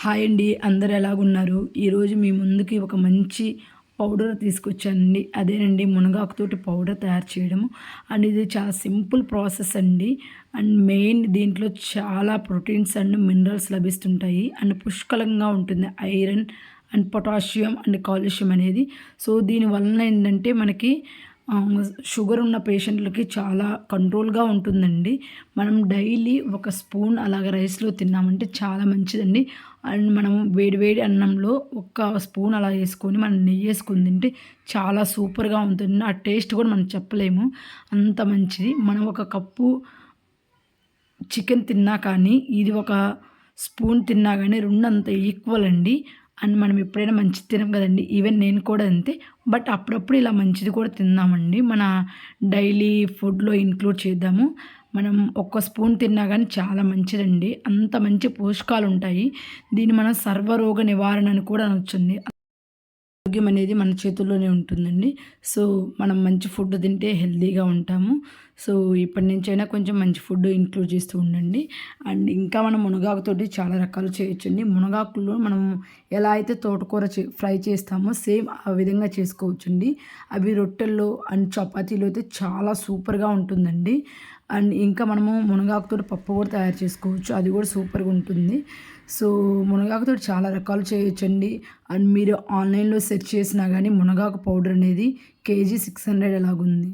Hi అండి, అందరు ఎలాగున్నారు? ఈరోజు మీ ముందుకి ఒక మంచి పౌడర్ తీసుకొచ్చానండి. అదేనండి మునగాకుతోటి పౌడర్ తయారు చేయడము. అండ్ ఇది చాలా సింపుల్ ప్రాసెస్ అండి. అండ్ మెయిన్ దీంట్లో చాలా ప్రోటీన్స్ అండ్ మినరల్స్ లభిస్తుంటాయి. అండ్ పుష్కలంగా ఉంటుంది iron and potassium and calcium అనేది. సో దీనివలన ఏంటంటే మనకి షుగర్ ఉన్న పేషెంట్లకి చాలా కంట్రోల్గా ఉంటుందండి. మనం డైలీ ఒక స్పూన్ అలాగ రైస్లో తిన్నామంటే చాలా మంచిదండి. అండ్ మనం వేడి వేడి అన్నంలో ఒక స్పూన్ అలా వేసుకొని మనం నెయ్యి వేసుకొని తింటే చాలా సూపర్గా ఉంటుంది. ఆ టేస్ట్ కూడా మనం చెప్పలేము, అంత మంచిది. మనం ఒక కప్పు చికెన్ తిన్నా కానీ ఇది ఒక స్పూన్ తిన్నా కానీ రెండు అంత ఈక్వల్ అండి. అండ్ మనం ఎప్పుడైనా మంచిది తినం కదండి, ఈవెన్ నేను కూడా అంతే. బట్ అప్పుడప్పుడు ఇలా మంచిది కూడా తిందామండి, మన డైలీ ఫుడ్లో ఇంక్లూడ్ చేద్దాము. మనం ఒక్క స్పూన్ తిన్నా కానీ చాలా మంచిదండి, అంత మంచి పోషకాలు ఉంటాయి. దీన్ని మనం సర్వరోగ నివారణ అని కూడా అనొచ్చండి. ఆరోగ్యం అనేది మన చేతుల్లోనే ఉంటుందండి. సో మనం మంచి ఫుడ్ తింటే హెల్తీగా ఉంటాము. సో ఇప్పటి నుంచైనా కొంచెం మంచి ఫుడ్ ఇంక్లూడ్ చేస్తూ ఉండండి. అండ్ ఇంకా మనం మునగాకుతోటి చాలా రకాలు చేయొచ్చండి. మునగాకులో మనం ఎలా అయితే తోటకూర ఫ్రై చేస్తామో సేమ్ ఆ విధంగా చేసుకోవచ్చండి. అవి రొట్టెల్లో అండ్ చపాతీలో అయితే చాలా సూపర్గా ఉంటుందండి. అండ్ ఇంకా మనము మునగాకుతో పప్పు కూడా తయారు చేసుకోవచ్చు, అది కూడా సూపర్గా ఉంటుంది. సో మునగాకుతో చాలా రకాలు చేయొచ్చండి. అండ్ మీరు ఆన్లైన్లో సెర్చ్ చేసినా కానీ మునగాకు పౌడర్ అనేది కేజీ 600 ఎలాగుంది.